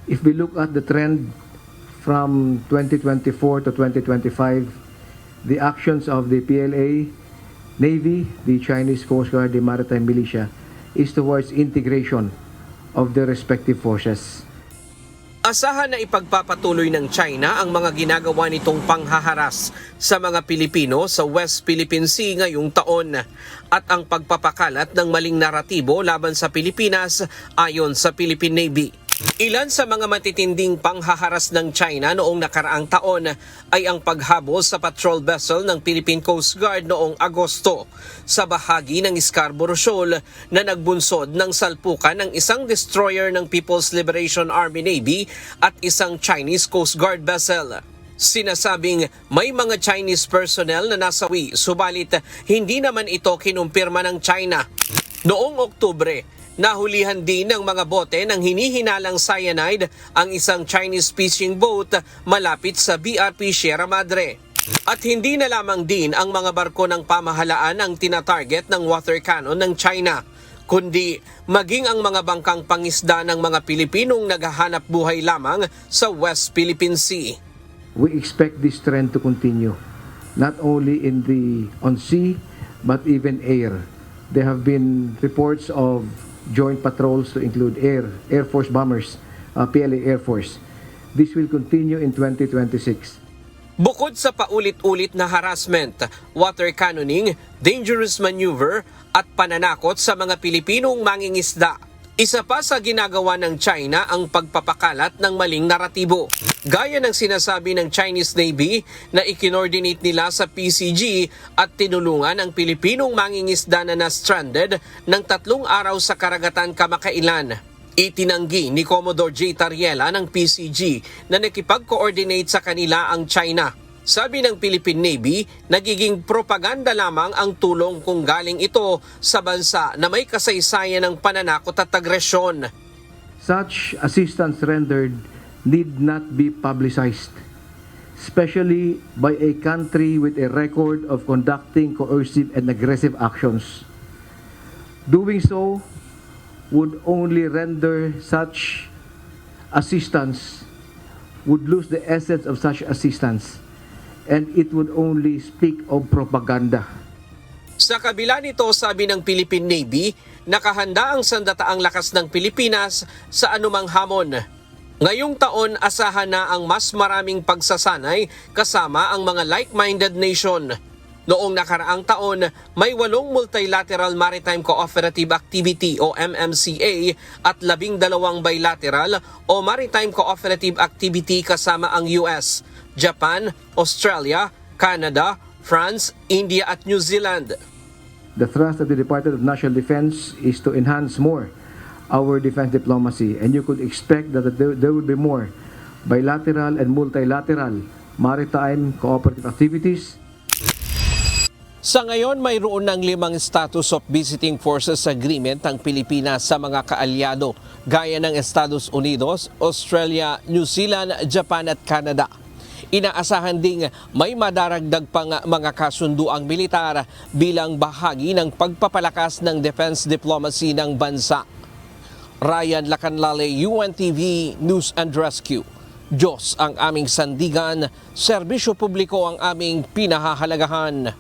If we look at the trend from 2024 to 2025, the actions of the PLA, Navy, the Chinese Coast Guard, the Maritime Militia, is towards integration of their respective forces. Asahan na ipagpapatuloy ng China ang mga ginagawa nitong panghaharas sa mga Pilipino sa West Philippine Sea ngayong taon at ang pagpapakalat ng maling naratibo laban sa Pilipinas ayon sa Philippine Navy. Ilan sa mga matitinding panghaharas ng China noong nakaraang taon ay ang paghabol sa patrol vessel ng Philippine Coast Guard noong Agosto sa bahagi ng Scarborough Shoal na nagbunsod ng salpukan ng isang destroyer ng People's Liberation Army Navy at isang Chinese Coast Guard vessel. Sinasabing may mga Chinese personnel na nasawi, subalit hindi naman ito kinumpirma ng China. Noong Oktubre, nahulihan din ng mga bote ng hinihinalang cyanide ang isang Chinese fishing boat malapit sa BRP Sierra Madre. At hindi na lamang din ang mga barko ng pamahalaan ang tinatarget ng water cannon ng China, kundi maging ang mga bangkang pangisda ng mga Pilipinong naghahanap buhay lamang sa West Philippine Sea. We expect this trend to continue, not only on sea, but even air. There have been reports of joint patrols to include Air Force bombers, PLA Air Force. This will continue in 2026. Bukod sa paulit-ulit na harassment, water cannoning, dangerous maneuver at pananakot sa mga Pilipinong mangingisda, isa pa sa ginagawa ng China ang pagpapakalat ng maling naratibo. Gaya ng sinasabi ng Chinese Navy na ikinordinate nila sa PCG at tinulungan ang Pilipinong mangingisda na na-stranded ng 3 araw sa karagatan kamakailan. Itinanggi ni Commodore J. Tariela ng PCG na nakipag-coordinate sa kanila ang China. Sabi ng Philippine Navy, nagiging propaganda lamang ang tulong kung galing ito sa bansa na may kasaysayan ng pananakot at agresyon. Such assistance rendered need not be publicized, especially by a country with a record of conducting coercive and aggressive actions. Doing so would only render such assistance, would lose the essence of such assistance, and it would only speak of propaganda. Sa kabila nito, sabi ng Philippine Navy, nakahanda ang sandataang lakas ng Pilipinas sa anumang hamon. Ngayong taon, asahan na ang mas maraming pagsasanay kasama ang mga like-minded nation. Noong nakaraang taon, may 8 Multilateral Maritime Cooperative Activity o MMCA at 12 bilateral o Maritime Cooperative Activity kasama ang US, Japan, Australia, Canada, France, India at New Zealand. The thrust of the Department of National Defense is to enhance more our defense diplomacy, and you could expect that there will be more bilateral and multilateral maritime cooperative activities. Sa ngayon, mayroon ng 5 status of visiting forces agreement ang Pilipinas sa mga kaalyado gaya ng Estados Unidos, Australia, New Zealand, Japan at Canada. Inaasahan ding may madaragdag pang mga kasunduang militar bilang bahagi ng pagpapalakas ng defense diplomacy ng bansa. Ryan Lacanlale, UNTV News and Rescue. Diyos ang aming sandigan, serbisyo publiko ang aming pinahahalagahan.